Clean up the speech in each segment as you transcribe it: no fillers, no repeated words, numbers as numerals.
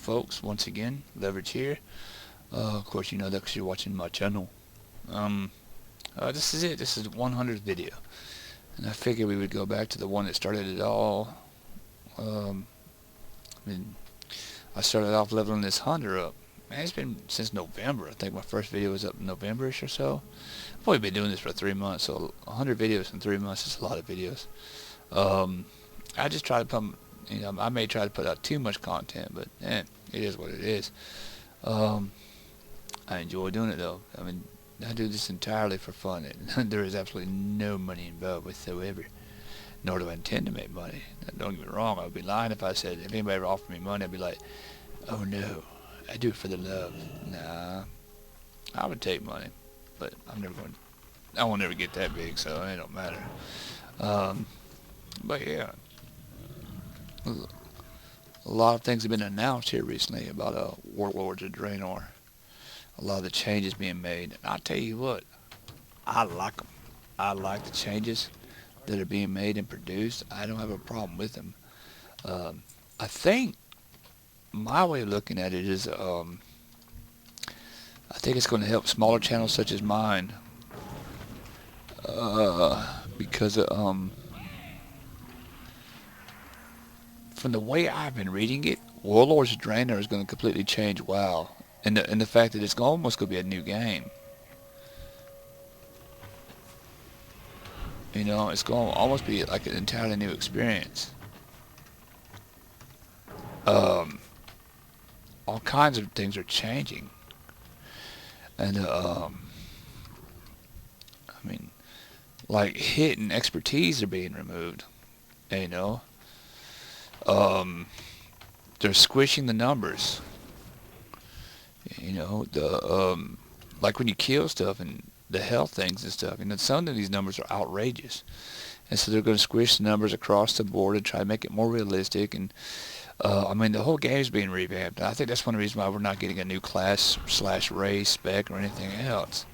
folks, once again, Leverage here. Of course you know that because you're watching my channel. This is it. This is the 100th video. And I figured we would go back to the one that started it all. I mean, I started off leveling this hunter up. Man, it's been since November. I think my first video was up in November-ish or so. I've only been doing this for 3 months, so 100 videos in 3 months is a lot of videos. I just try to put, I may try to put out too much content, but it is what it is. I enjoy doing it though. I mean, I do this entirely for fun. There is absolutely no money involved whatsoever. Nor do I intend to make money. Don't get me wrong, I would be lying if I said if anybody ever offered me money, I'd be like, oh no, I do it for the love. Nah, I would take money, but I won't ever get that big, so it don't matter. But yeah, a lot of things have been announced here recently about Warlords of Draenor. A lot of the changes being made, and I'll tell you what, I like them. I like the changes that are being made and produced. I don't have a problem with them. I think my way of looking at it is, I think it's going to help smaller channels such as mine, because from the way I've been reading it, Warlords of Draenor is going to completely change WoW, and the fact that it's almost going to be a new game. You know, it's going to almost be like an entirely new experience. All kinds of things are changing, and I mean, like hit and expertise are being removed. You know, they're squishing the numbers. You know, like when you kill stuff and the health things and stuff, and then some of these numbers are outrageous, and so they're going to squish the numbers across the board and try to make it more realistic. And I mean, the whole game's being revamped. And I think that's one of the reasons why we're not getting a new class / race spec or anything else,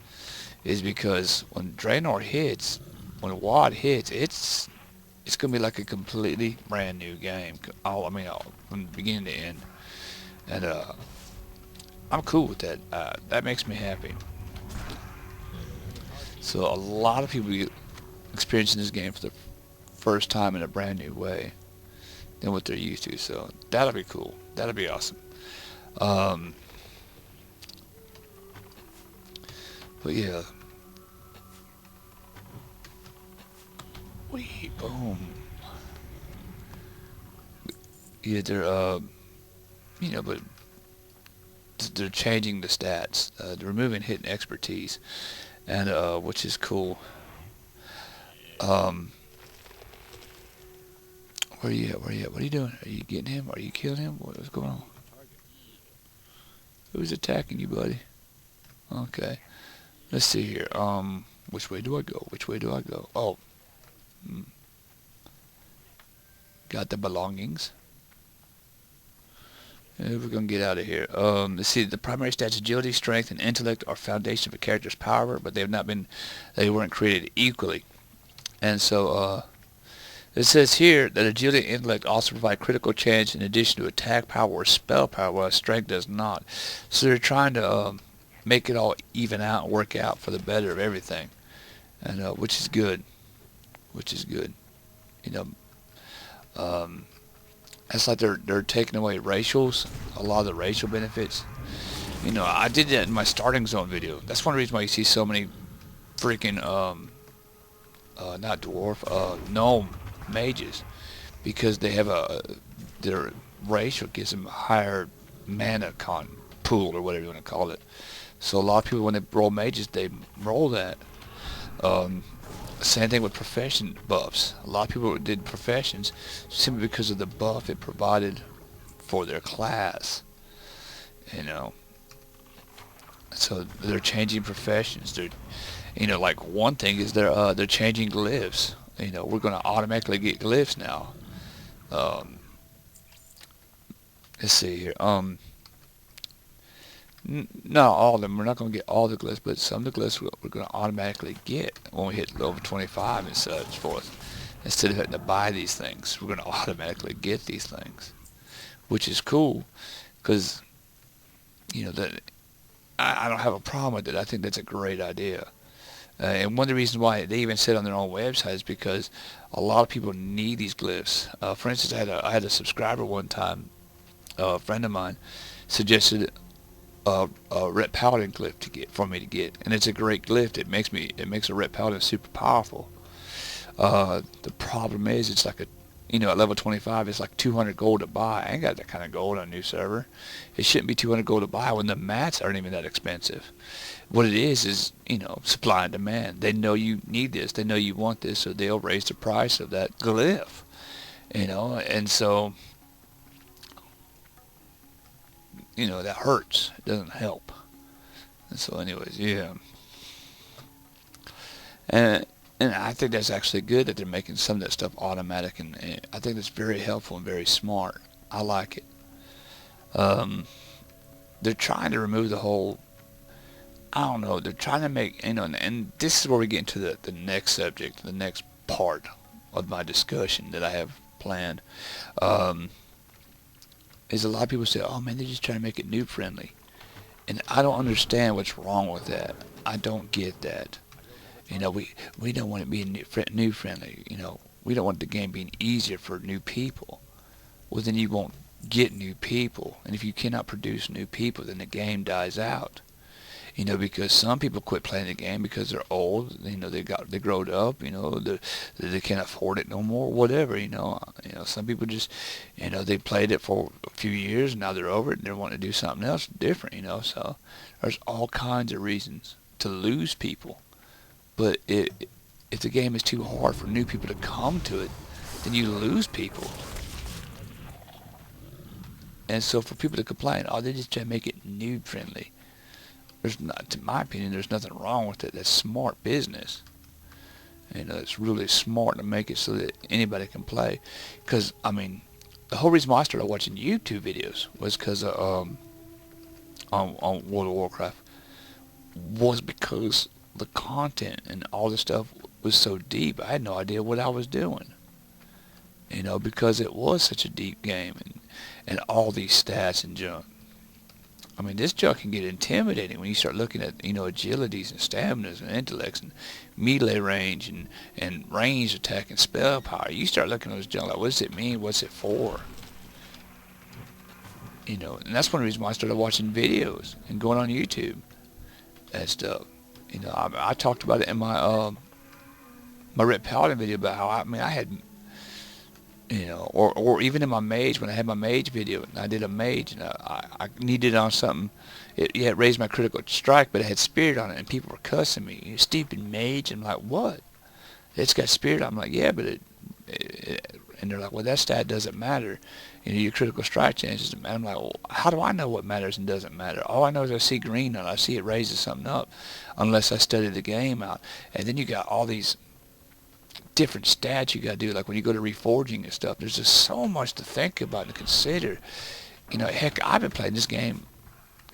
is because when Draenor hits, when WoD hits, it's going to be like a completely brand new game. All from beginning to end, and I'm cool with that. That makes me happy. So a lot of people be experiencing this game for the first time in a brand new way than what they're used to. So that'll be cool. That'll be awesome. But yeah. Boom. Yeah, they're but they're changing the stats. They're removing hit and expertise, and which is cool. Where you at? Where you at? What are you doing? Are you getting him? Are you killing him? What's going on? Who's attacking you, buddy? Okay. Let's see here. Which way do I go? Which way do I go? Oh. Got the belongings. We're gonna get out of here. Let's see. The primary stats: agility, strength, and intellect are foundation of a character's power, but they weren't created equally. And so, it says here that agility and intellect also provide critical chance in addition to attack power or spell power, while strength does not. So they're trying to make it all even out and work out for the better of everything, and which is good. Which is good. You know, it's like they're taking away racials, a lot of the racial benefits. You know, I did that in my starting zone video. That's one reason why you see so many freaking not dwarf, gnome mages, because they have their racial gives them a higher mana pool or whatever you want to call it. So a lot of people, when they roll mages, they roll that. Same thing with profession buffs. A lot of people did professions simply because of the buff it provided for their class. You know, so they're changing professions. Like one thing is they're changing glyphs. You know, we're going to automatically get glyphs now. Let's see here. Not all of them. We're not going to get all the glyphs, but some of the glyphs we're going to automatically get when we hit level 25 and such forth. Instead of having to buy these things, we're going to automatically get these things, which is cool. because that I don't have a problem with it. I think that's a great idea. And one of the reasons why they even said on their own website is because a lot of people need these glyphs. For instance, I had a subscriber one time, a friend of mine, suggested a Ret Paladin glyph to get for me to get, and it's a great glyph. It makes a Ret Paladin super powerful. The problem is it's like at level 25 it's like 200 gold to buy. I ain't got that kind of gold on a new server. It shouldn't be 200 gold to buy when the mats aren't even that expensive. What it is supply and demand. They know you need this. They know you want this, so they'll raise the price of that glyph. And so that hurts. It doesn't help. And so anyways, yeah. And and I think that's actually good that they're making some of that stuff automatic, and I think that's very helpful and very smart. I like it. Um, they're trying to remove the whole. I don't know. They're trying to make and this is where we get into the next subject, the next part of my discussion that I have planned. Um, is a lot of people say, "Oh man, they're just trying to make it noob friendly," and I don't understand what's wrong with that. I don't get that. We don't want it being new friendly. We don't want the game being easier for new people. Well, then you won't get new people, and if you cannot produce new people, then the game dies out. Because some people quit playing the game because they're old. They growed up. They can't afford it no more. Whatever. Some people just, they played it for a few years and now they're over it and they want to do something else different. So there's all kinds of reasons to lose people. But if the game is too hard for new people to come to it, then you lose people. And so for people to complain, oh, they just try to make it noob friendly. There's not, in my opinion, there's nothing wrong with it. That's smart business. It's really smart to make it so that anybody can play. Because the whole reason why I started watching YouTube videos was because on World of Warcraft was because the content and all the stuff was so deep. I had no idea what I was doing. Because it was such a deep game and all these stats and junk. This junk can get intimidating when you start looking at, agilities and staminas and intellects and melee range and range attack and spell power. You start looking at those junk like, what does it mean? What's it for? And that's one reason why I started watching videos and going on YouTube and stuff. I talked about it in my Ret Paladin video about how I had or even in my mage, when I had my mage video, and I did a mage, and I needed on something. It raised my critical strike, but it had spirit on it, and people were cussing me. You stupid mage. I'm like, what? It's got spirit. I'm like, yeah, but and they're like, well, that stat doesn't matter. Your critical strike change doesn't matter. I'm like, well, how do I know what matters and doesn't matter? All I know is I see green on it. I see it raises something up, unless I study the game out. And then you got all these different stats you got to do, like when you go to reforging and stuff. There's just so much to think about and consider. Heck, I've been playing this game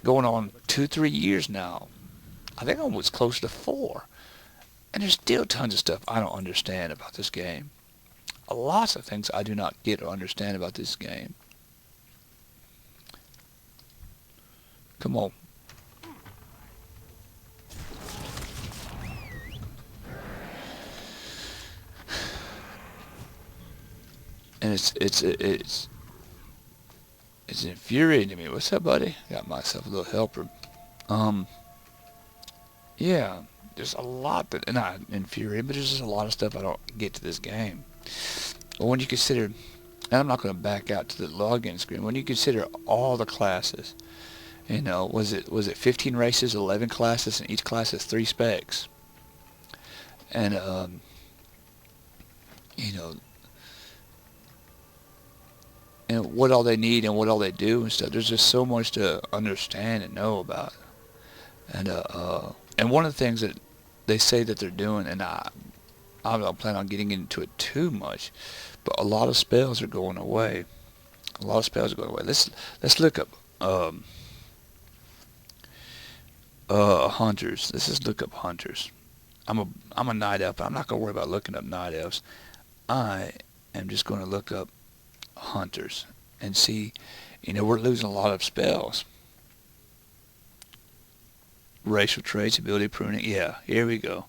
going on 2-3 years now. I think I'm almost close to 4, and there's still tons of stuff I don't understand about this game. Lots of things I do not get or understand about this game. Come on. And it's infuriating to me. What's up, buddy? Got myself a little helper. Yeah, there's a lot that, not infuriating, but there's just a lot of stuff I don't get to this game. But when you consider, and I'm not going to back out to the login screen, when you consider all the classes, was it 15 races, 11 classes, and each class has 3 specs, and and what all they need and what all they do and stuff. There's just so much to understand and know about. And one of the things that they say that they're doing, and I don't plan on getting into it too much, but a lot of spells are going away. A lot of spells are going away. Let's look up hunters. Let's just look up hunters. I'm a night elf, but I'm not gonna worry about looking up night elves. I am just going to look up hunters and see, We're losing a lot of spells. Racial traits, ability pruning. Yeah, here we go.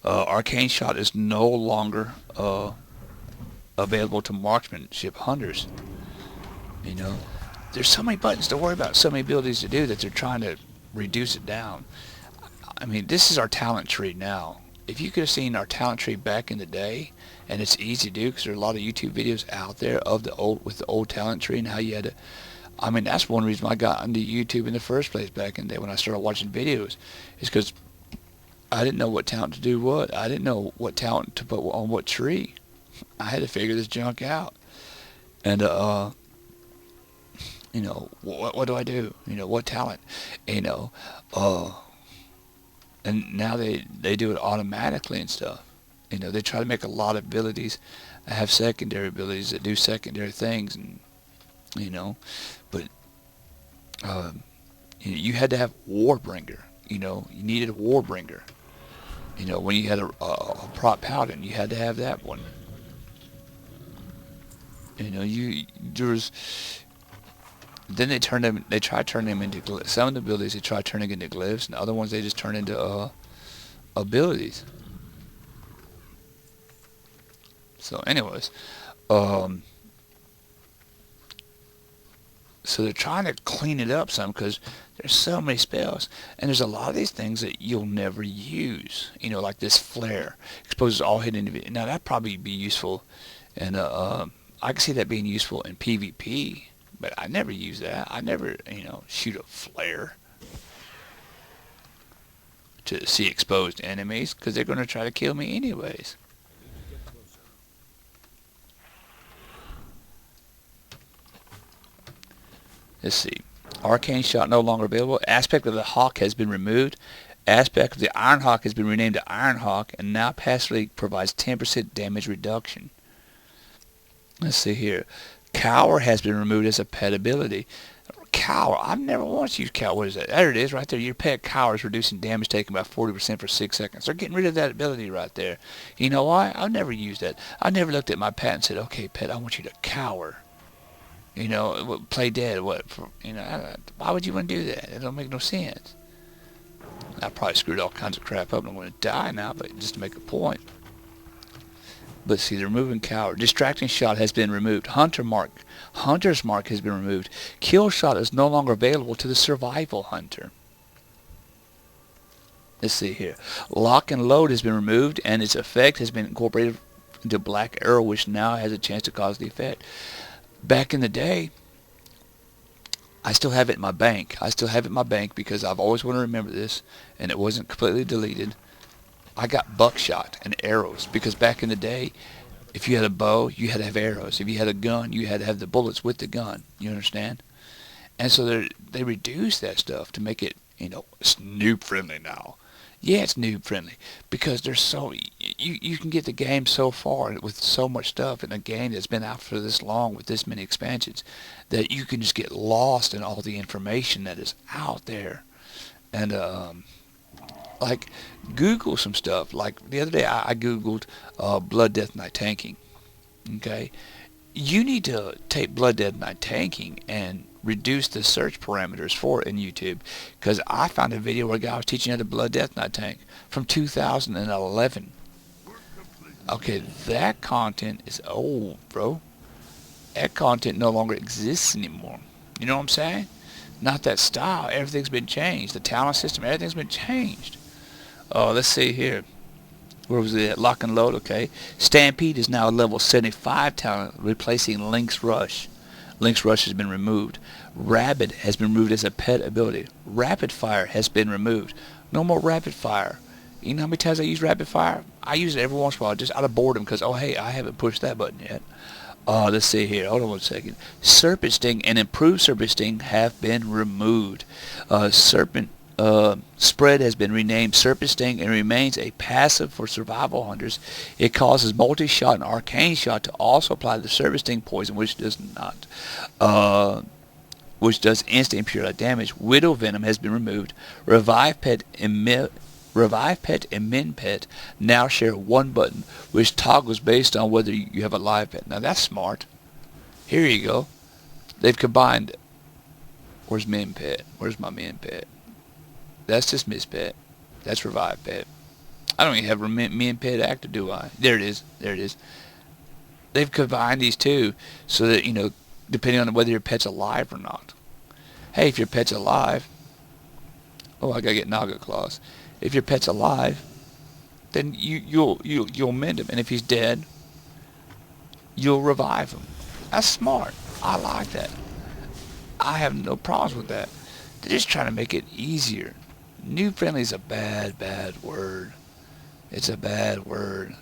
Arcane shot is no longer available to marksmanship hunters. You know, there's so many buttons to worry about, so many abilities to do that they're trying to reduce it down. I mean, this is our talent tree now. If you could have seen our talent tree back in the day, and it's easy to do because there are a lot of YouTube videos out there of the old talent tree and how you had to. I mean, that's one reason I got into YouTube in the first place back in the day when I started watching videos, is because I didn't know what talent to do what. I didn't know what talent to put on what tree. I had to figure this junk out. And what do I do? What talent? You know, and now they do it automatically and stuff. They try to make a lot of abilities have secondary abilities that do secondary things, and but you had to have Warbringer. You needed a Warbringer. When you had a prop paladin, you had to have that one. There's. Then they try to turn them into glyphs. Some of the abilities they try turning into glyphs, and other ones they just turn into abilities. So, anyways, so they're trying to clean it up some because there's so many spells, and there's a lot of these things that you'll never use. Like this flare exposes all hidden individuals. Now that'd probably be useful, and I can see that being useful in PvP. But I never use that. I never, shoot a flare to see exposed enemies because they're going to try to kill me anyways. Let's see. Arcane shot no longer available. Aspect of the Hawk has been removed. Aspect of the Iron Hawk has been renamed to Iron Hawk and now passively provides 10% damage reduction. Let's see here. Cower has been removed as a pet ability. Cower. I've never once used Cower. What is that? There it is right there. Your pet Cower is reducing damage taken by 40% for 6 seconds. They're getting rid of that ability right there. You know why? I've never used that. I never looked at my pet and said, okay, pet, I want you to cower. Play dead. What? Why would you want to do that? It don't make no sense. I probably screwed all kinds of crap up and I'm going to die now, but just to make a point. But see, they're removing Cower. Distracting shot has been removed. Hunter's mark has been removed. Kill shot is no longer available to the survival hunter. Let's see here. Lock and load has been removed, and its effect has been incorporated into Black Arrow, which now has a chance to cause the effect. Back in the day, I still have it in my bank. Because I've always wanted to remember this, and it wasn't completely deleted. I got buckshot and arrows because back in the day, if you had a bow, you had to have arrows. If you had a gun, you had to have the bullets with the gun. You understand? And so they reduced that stuff to make it, it's noob friendly now. Yeah, it's noob friendly because there's you can get the game so far with so much stuff in a game that's been out for this long with this many expansions that you can just get lost in all the information that is out there. And like Google some stuff. Like the other day I Googled Blood Death Night tanking. Okay, you need to take Blood Death Night tanking and reduce the search parameters for it in YouTube, because I found a video where a guy was teaching how to Blood Death Night tank from 2011. Okay, that content is old, bro. That content no longer exists anymore. You know what I'm saying? Not that style. Everything's been changed. The talent system, everything's been changed. Oh, let's see here. Where was it? Lock and load, okay. Stampede is now a level 75 talent, replacing Link's Rush. Link's Rush has been removed. Rabid has been removed as a pet ability. Rapid Fire has been removed. No more Rapid Fire. You know how many times I use Rapid Fire? I use it every once in a while, just out of boredom, because, oh, hey, I haven't pushed that button yet. Let's see here. Hold on one second. Serpent Sting and Improved Serpent Sting have been removed. Serpent Spread has been renamed Serpent Sting and remains a passive for survival hunters. It causes multi-shot and arcane shot to also apply the Serpent Sting poison, which does not, which does instant and periodic damage. Widow Venom has been removed. Revive Pet and Min Pet now share one button, which toggles based on whether you have a live pet. Now that's smart. Here you go. They've combined. Where's min pet? Where's my min pet? That's just miss pet. That's revive pet. I don't even have min pet active, do I? There it is. There it is. They've combined these two so that, depending on whether your pet's alive or not. Hey, if your pet's alive, oh, I gotta get Naga claws. If your pet's alive, then you'll mend him, and if he's dead, you'll revive him. That's smart. I like that. I have no problems with that. They're just trying to make it easier. New friendly is a bad word. It's a bad word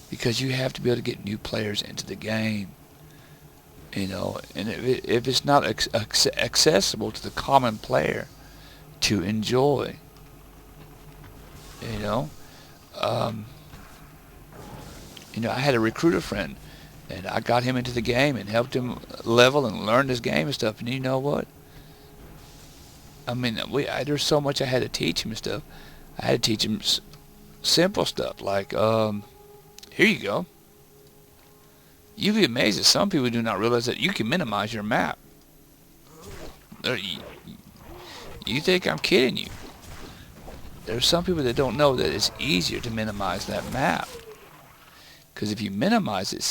because you have to be able to get new players into the game. And if it's not accessible to the common player to enjoy, um, I had a recruiter friend, and I got him into the game and helped him level and learn this game and stuff. And you know what? I mean, there's so much I had to teach him and stuff. I had to teach him simple stuff like, here you go. You'd be amazed that some people do not realize that you can minimize your map. You think I'm kidding you? There's some people that don't know that it's easier to minimize that map. Because if you minimize it,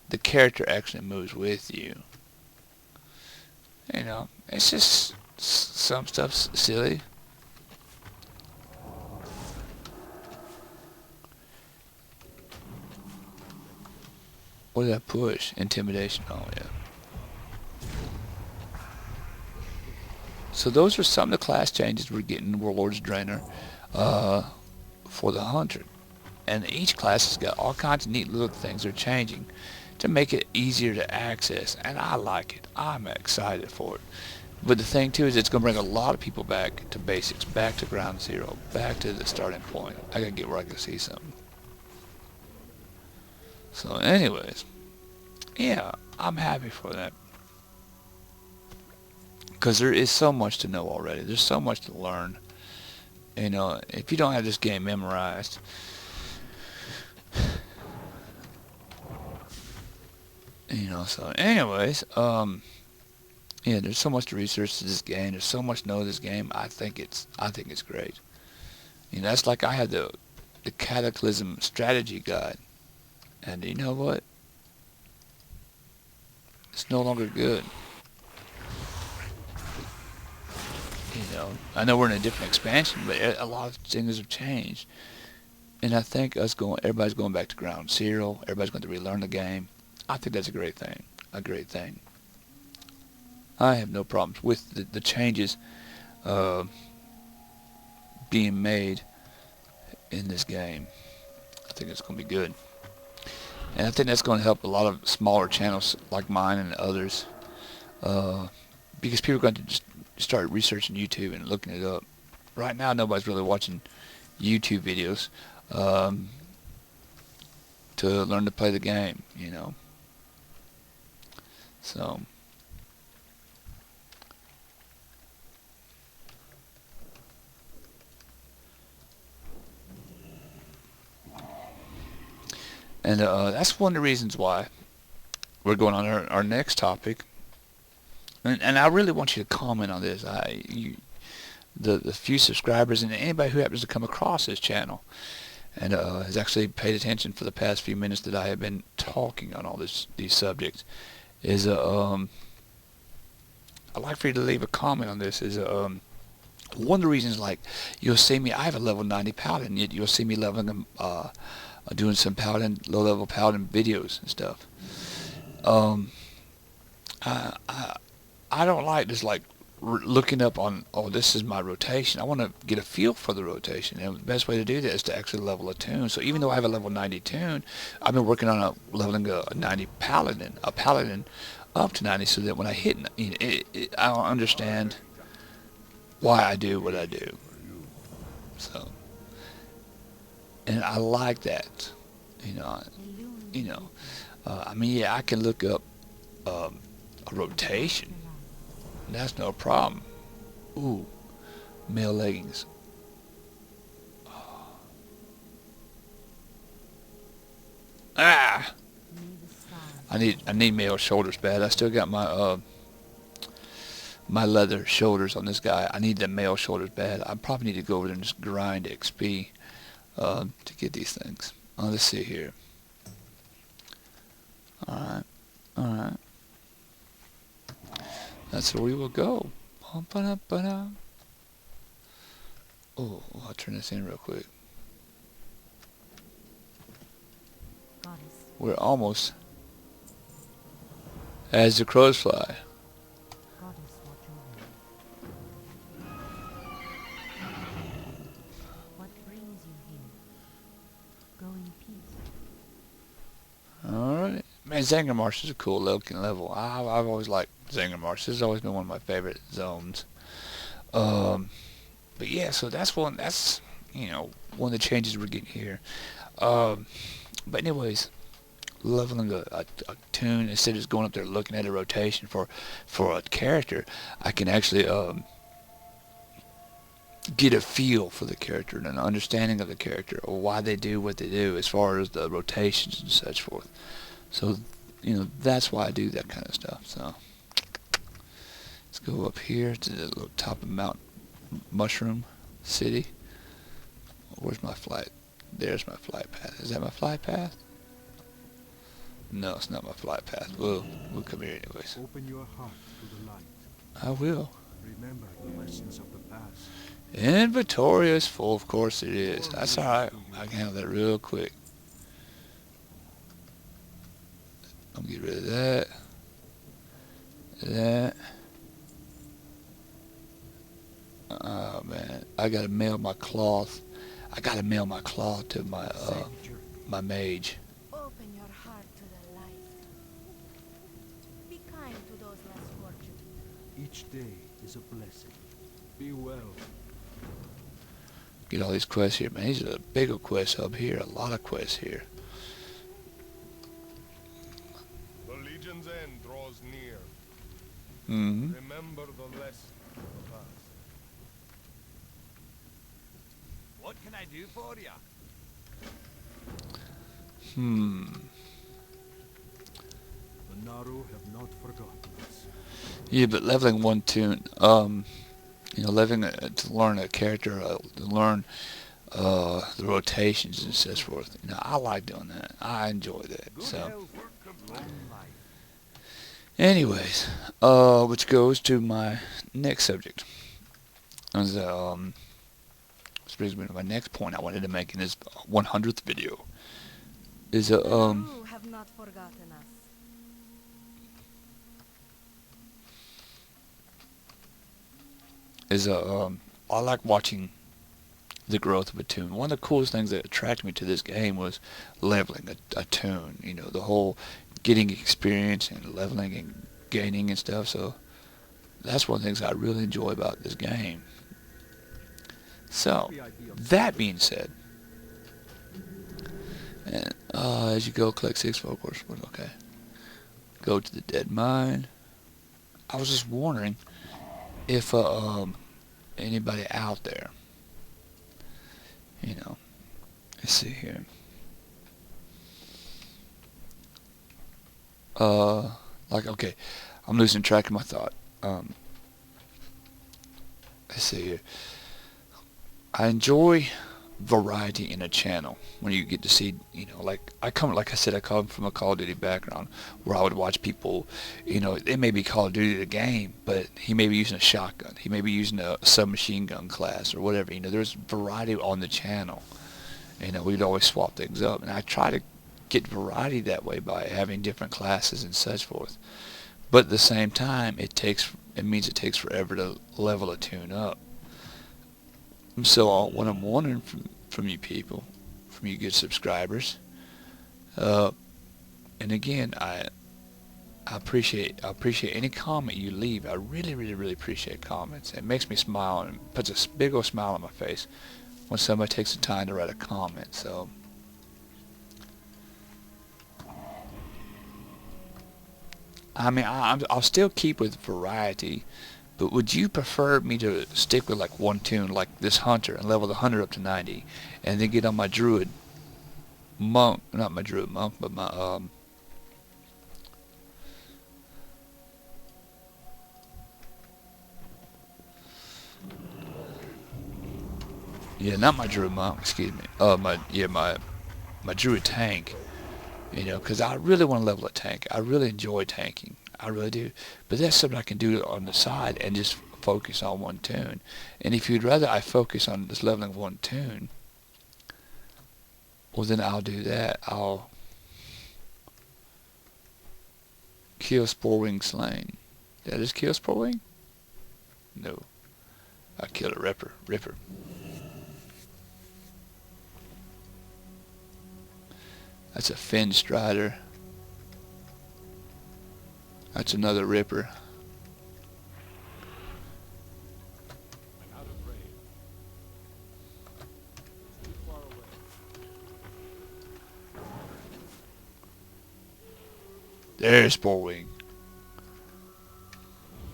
the character actually moves with you. It's just some stuff's silly. What did I push? Intimidation. Oh, yeah. So those are some of the class changes we're getting in Warlord's Draenor for the Hunter. And each class has got all kinds of neat little things they're changing to make it easier to access. And I like it. I'm excited for it. But the thing, too, is it's going to bring a lot of people back to basics, back to ground zero, back to the starting point. I got to get where I can see something. So anyways, yeah, I'm happy for that. Because there is so much to know already. There's so much to learn. If you don't have this game memorized, so anyways, yeah, there's so much to research to this game. There's so much to know this game. I think it's great. That's like I had the Cataclysm strategy guide. And you know what? It's no longer good. I know we're in a different expansion, but a lot of things have changed. And I think everybody's going back to ground zero. Everybody's going to relearn the game. I think that's a great thing. A great thing. I have no problems with the changes being made in this game. I think it's going to be good. And I think that's going to help a lot of smaller channels like mine and others. Because people are going to just start researching YouTube and looking it up. Right now, nobody's really watching YouTube videos to learn to play the game, So, and that's one of the reasons why we're going on our next topic. And I really want you to comment on this. The few subscribers and anybody who happens to come across this channel and has actually paid attention for the past few minutes that I have been talking on all these subjects is I'd like for you to leave a comment on this. Is one of the reasons, like, you'll see me, I have a level 90 paladin, yet you'll see me leveling doing some paladin, low level paladin videos and stuff. I don't like just like looking up on, oh, this is my rotation. I want to get a feel for the rotation, and the best way to do that is to actually level a tune. So even though I have a level 90 tune, I've been working on leveling a 90 paladin, up to 90, so that when I hit, I'll understand why I do what I do. So, and I like that, I mean, yeah, I can look up a rotation. That's no problem. Ooh, male leggings. Ah! I need male shoulders bad. I still got my leather shoulders on this guy. I need the male shoulders bad. I probably need to go over there and just grind XP to get these things. Let's see here. Alright, alright. That's where we will go. Oh, I'll turn this in real quick. We're almost as the crows fly. What brings you here? Go in peace. Alright. Man, Zangarmarsh is a cool looking level. I've always liked Zangarmarsh. This has always been one of my favorite zones. But yeah, so that's one of the changes we're getting here. But anyways, leveling a toon, instead of just going up there looking at a rotation for a character, I can actually get a feel for the character and an understanding of the character, or why they do what they do as far as the rotations and such forth. So, that's why I do that kind of stuff. So, let's go up here to the little top of Mount Mushroom City. Where's my flight? There's my flight path. Is that my flight path? No, it's not my flight path. We'll come here anyways. Open your heart to the light. I will. Remember the lessons of the past. Inventory is full, of course it is. That's alright. I can handle that real quick. I'm gonna get rid of that. That. Oh man, I gotta mail my cloth. I gotta mail my cloth to my my mage. Open your heart to the light. Be kind to those less fortunate. Each day is a blessing. Be well. Get all these quests here, man. These are bigger quests up here. A lot of quests here. The Legion's end draws near. Mm-hmm. Remember the lesson of the past. What can I do for you? The Naru have not forgotten us. Yeah, but leveling one toon, leveling to learn a character, to learn the rotations and so forth. I like doing that. I enjoy that. Good So, health, long life. anyways, which goes to my next subject. This brings me to my next point I wanted to make in this 100th video. Is The Naru have not forgotten us. I like watching the growth of a toon. One of the coolest things that attracted me to this game was leveling a toon. The whole getting experience and leveling and gaining and stuff. So that's one of the things I really enjoy about this game. So, that being said, and as you go, collect 6 focus. Okay. Go to the dead mine. I was just wondering if anybody out there, let's see here. Okay, I'm losing track of my thought. Let's see here. I enjoy variety in a channel when you get to see, like I come from a Call of Duty background where I would watch people, it may be Call of Duty the game, but he may be using a shotgun, he may be using a submachine gun class or whatever. There's variety on the channel. We'd always swap things up, and I try to get variety that way by having different classes and such forth. But at the same time, it means it takes forever to level a toon up. So what I'm wondering from you people, from you good subscribers, and again, I appreciate any comment you leave. I really, really, really appreciate comments. It makes me smile and puts a big old smile on my face when somebody takes the time to write a comment. So, I'll still keep with variety. But would you prefer me to stick with like one toon, like this hunter, and level the hunter up to 90, and then get on my druid monk, not my druid monk, but my Yeah, not my druid monk, excuse me. My druid tank. You know, because I really want to level a tank. I really enjoy tanking. I really do. But that's something I can do on the side and just focus on one tune. And if you'd rather I focus on just leveling one tune, well then I'll do that. I'll kill Sporewing Slain. Did I just kill Sporewing? No. I killed a Ripper. That's a Fen Strider. That's another Ripper. I'm out of range. It's too far away. There's Sporewing.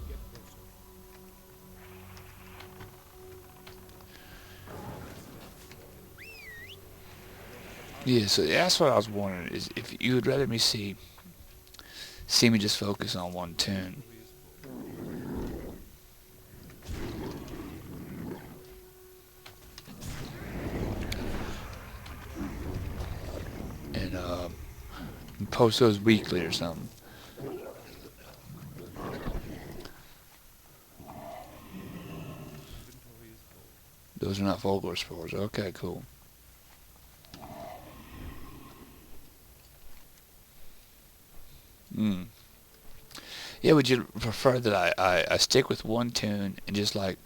Get closer. Yeah, so that's what I was wondering, is if you would rather me see me just focus on one tune. And post those weekly or something. Those are not Folgore spores. Okay, cool. Yeah, would you prefer that I stick with one tune and just like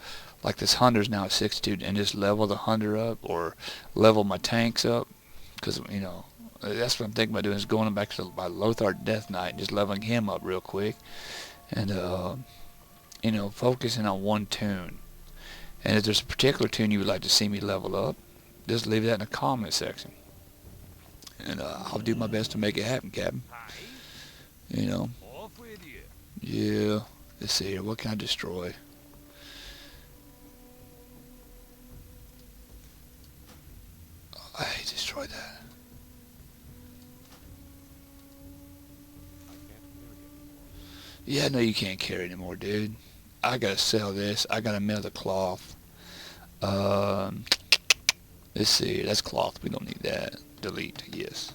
this hunter's now at 62 and just level the hunter up, or level my tanks up? Because, you know, that's what I'm thinking about doing, is going back to my Lothar Death Knight and just leveling him up real quick. And, you know, focusing on one tune. And if there's a particular tune you would like to see me level up, just leave that in the comment section. And I'll do my best to make it happen, Captain. Aye, You know. off with you. Yeah. Let's see here. What can I destroy? I destroyed that. I can't carry anymore. Yeah, no, you can't carry anymore, dude. I gotta sell this. I gotta mail the cloth. Let's see. That's cloth. We don't need that. Delete. Yes.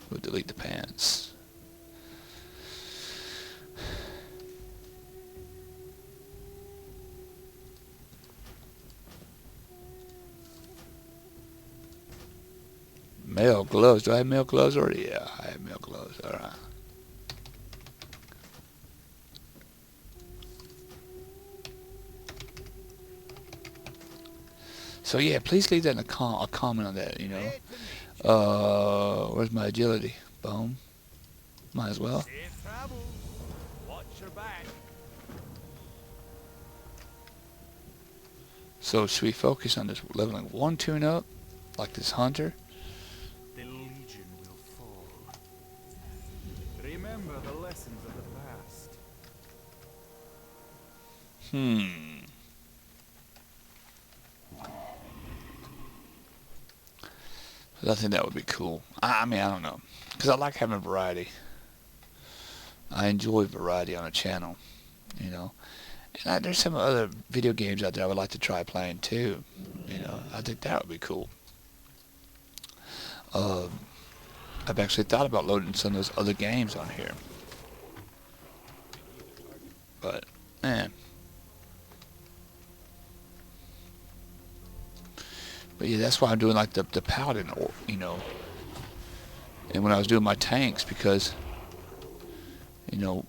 We'll delete the pants. Male gloves. Do I have male gloves already? Yeah, I have male gloves. Alright. So yeah, please leave that in a comment on that, you know. Great to meet you. Where's my agility? Boom. Might as well. Safe travels. Watch your back. So should we focus on this leveling one tune up, like this hunter? The Legion will fall. Remember the lessons of the past. I think that would be cool. I mean, I don't know, because I like having variety. I enjoy variety on a channel, you know. And there's some other video games out there I would like to try playing too. You know, I think that would be cool. I've actually thought about loading some of those other games on here. But, man. But yeah, that's why I'm doing like the paladin, or, you know. And when I was doing my tanks, because, you know,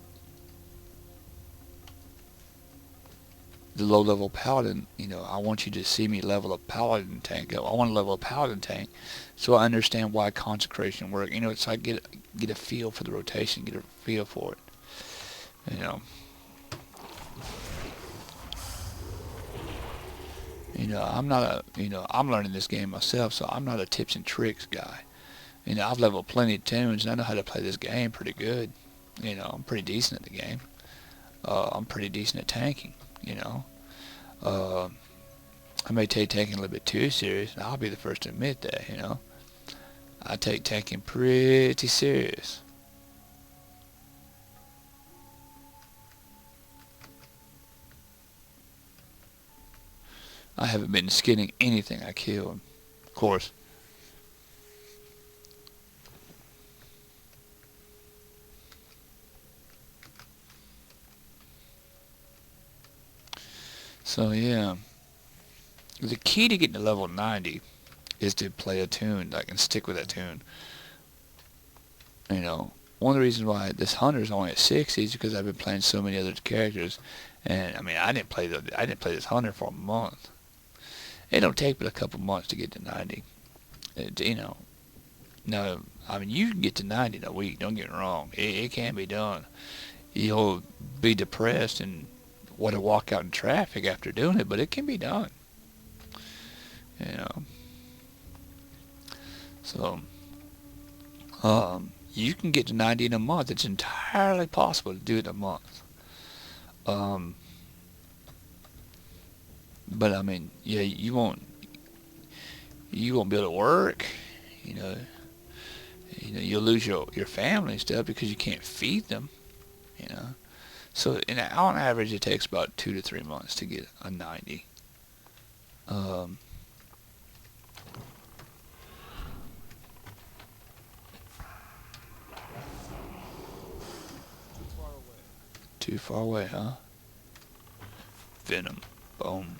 the low level paladin, you know, I want you to see me level a paladin tank. I want to level a paladin tank so I understand why consecration work. You know, it's like get a feel for the rotation, get a feel for it. You know. You know, I'm not a, you know, I'm learning this game myself, so I'm not a tips and tricks guy. You know, I've leveled plenty of tunes, and I know how to play this game pretty good. You know, I'm pretty decent at the game. I'm pretty decent at tanking, you know. I may take tanking a little bit too serious, and I'll be the first to admit that, you know. I take tanking pretty serious. I haven't been skinning anything I kill, of course. So yeah, the key to getting to level 90 is to play a tune, like, and stick with that tune. You know, one of the reasons why this hunter is only at 60 is because I've been playing so many other characters, and I mean, I didn't play this hunter for a month. It don't take but a couple months to get to 90. You know, no, I mean, you can get to 90 in a week. Don't get me wrong, it can be done. You'll be depressed and want to walk out in traffic after doing it, but it can be done. You know, so you can get to 90 in a month. It's entirely possible to do it in a month. But I mean, yeah, you won't be able to work. You know, you'll lose your family and stuff because you can't feed them. You know, so on average, it takes about 2 to 3 months to get a 90. Too far away, huh? Venom. Boom.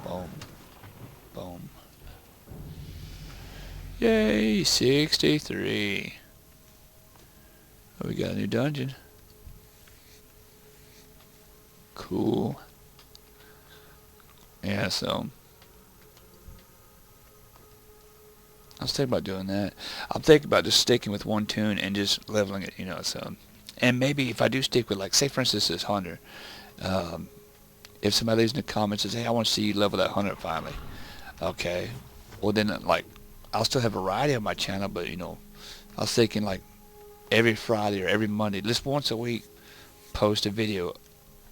Boom. Boom. Yay, 63. Oh, we got a new dungeon. Cool. Yeah, so I was thinking about doing that. I'm thinking about just sticking with one tune and just leveling it, you know, so. And maybe if I do stick with, like, say for instance this hunter, if somebody leaves in the comments and says, hey, I want to see you level that hunter finally. Okay. Well then, like, I'll still have variety on my channel, but, you know, I was thinking, like, every Friday or every Monday, just once a week, post a video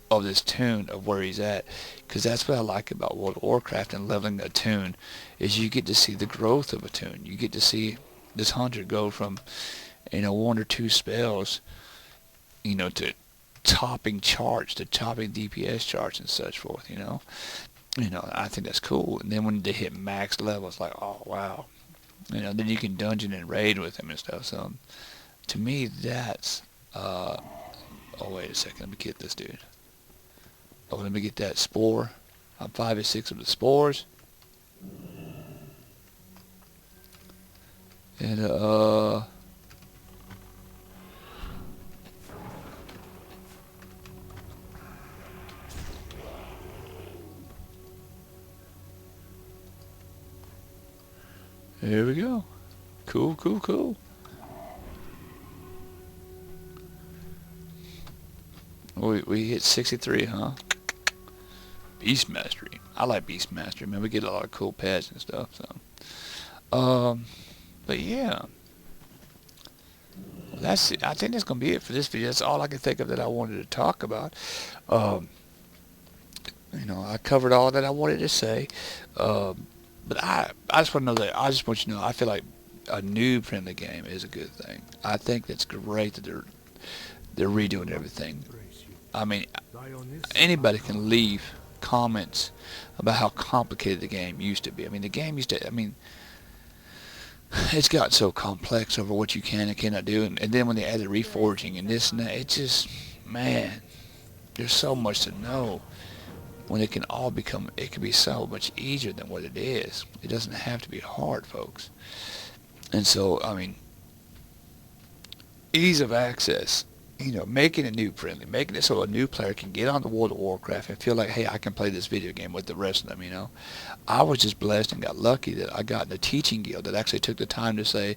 of this tune of where he's at, because that's what I like about World of Warcraft and leveling a tune, is you get to see the growth of a tune. You get to see this hunter go from, you know, 1 or 2 spells, you know, to topping charts, to topping DPS charts and such forth, you know. I think that's cool. And then when they hit max level, it's like, oh wow, you know, then you can dungeon and raid with him and stuff. So to me, that's oh wait a second, let me get this dude. Oh, let me get that spore. I'm 5 or 6 of the spores. And here we go. Cool, cool, cool. We hit 63, huh? Beast Mastery. I like Beast Mastery, man. We get a lot of cool pets and stuff, so. But yeah. Well, that's it. I think that's gonna be it for this video. That's all I can think of that I wanted to talk about. You know, I covered all that I wanted to say. But I just want to know that, I just want you to know, I feel like a noob friendly game is a good thing. I think that's great that they're redoing everything. I mean, anybody can leave comments about how complicated the game used to be. I mean, the game used to, I mean, it's got so complex over what you can and cannot do. And then when they added reforging and this and that, it just, man, there's so much to know. When it can all become, it can be so much easier than what it is. It doesn't have to be hard, folks. And so, I mean, ease of access, you know, making it noob friendly, making it so a new player can get on the World of Warcraft and feel like, hey, I can play this video game with the rest of them, you know. I was just blessed and got lucky that I got in a teaching guild that actually took the time to say,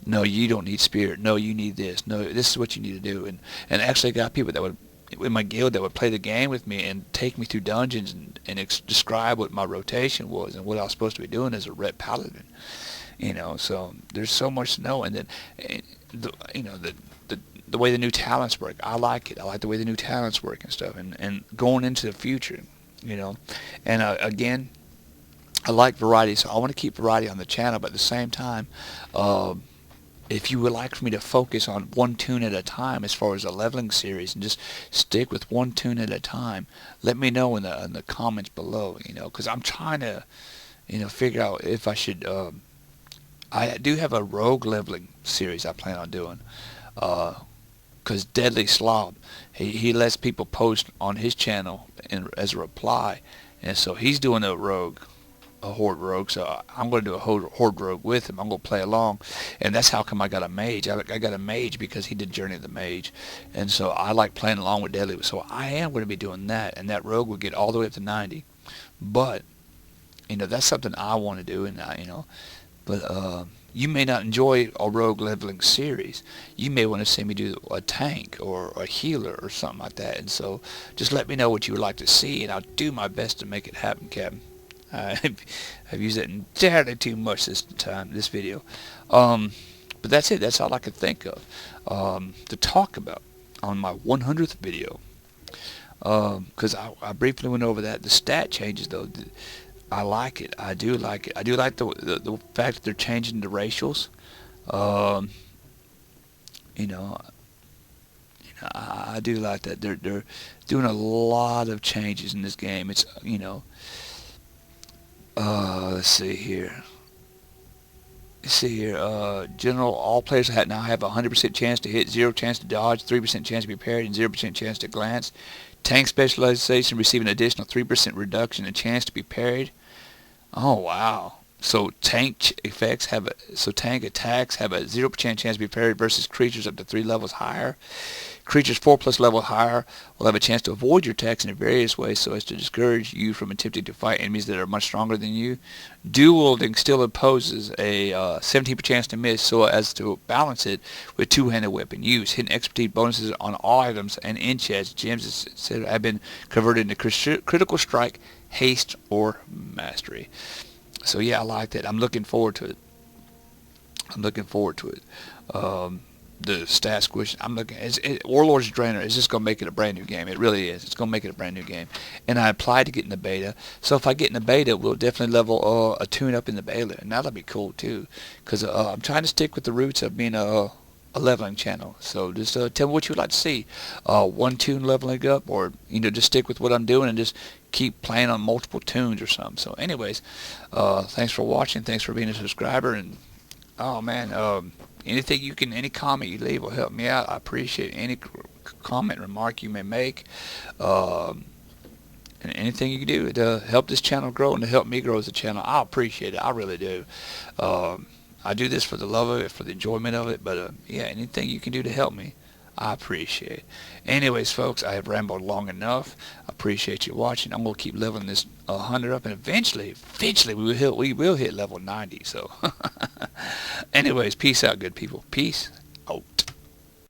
no, you don't need spirit, no, you need this, no, this is what you need to do. And actually got people that would, in my guild, that would play the game with me and take me through dungeons and describe what my rotation was and what I was supposed to be doing as a ret paladin. You know, so there's so much to know. And then, you know, the way the new talents work, I like it. I like the way the new talents work and stuff. And going into the future, you know. And again, I like variety, so I want to keep variety on the channel. But at the same time, if you would like for me to focus on one tune at a time as far as a leveling series and just stick with one tune at a time, let me know in the comments below, because I'm trying to, figure out if I should, I do have a rogue leveling series I plan on doing, because Deadly Slob, he lets people post on his channel as a reply, and so he's doing a horde rogue, so I'm going to do a horde rogue with him. I'm going to play along, and that's how come I got a mage. I got a mage because he did Journey of the Mage, and so I like playing along with Deadly, so I am going to be doing that, and that rogue will get all the way up to 90, but, that's something I want to do, and but, you may not enjoy a rogue leveling series. You may want to see me do a tank or a healer or something like that. And so just let me know what you would like to see, and I'll do my best to make it happen, Captain. I've used it entirely too much this video. But that's it. That's all I could think of to talk about on my 100th video. Because I briefly went over that. The stat changes, though. I like it. I do like it. I do like the fact that they're changing the racials. I do like that. They're doing a lot of changes in this game. It's let's see here. General, all players now have a 100% chance to hit, 0 chance to dodge, 3% chance to be parried, and 0% chance to glance. Tank specialization receive an additional 3% reduction in chance to be parried. Oh wow! So tank attacks have a 0% chance to be parried versus creatures up to 3 levels higher. Creatures 4+ level higher will have a chance to avoid your attacks in various ways so as to discourage you from attempting to fight enemies that are much stronger than you. Dual wielding still imposes a 17% chance to miss so as to balance it with two-handed weapon use. Hidden expertise bonuses on all items and in chests, gems, etc. have been converted into critical strike, haste, or mastery. So yeah, I like that. I'm looking forward to it. The stat squish, I'm looking at Warlords Draenor is just going to make it a brand new game. It really is. It's going to make it a brand new game. And I applied to get in the beta. So if I get in the beta, we'll definitely level a tune up in the beta. And that'll be cool too. Because I'm trying to stick with the roots of being a leveling channel. So just tell me what you'd like to see. One tune leveling up, or just stick with what I'm doing and just keep playing on multiple tunes or something. So anyways, thanks for watching. Thanks for being a subscriber. And oh man, anything any comment you leave will help me out. I appreciate any comment, remark you may make, and anything you can do to help this channel grow and to help me grow as a channel. I appreciate it. I really do. I do this for the love of it, for the enjoyment of it, but yeah, anything you can do to help me, I appreciate. Anyways, folks, I have rambled long enough. I appreciate you watching. I'm going to keep leveling this 100 up, and eventually we will hit level 90. So anyways, peace out, good people. Peace.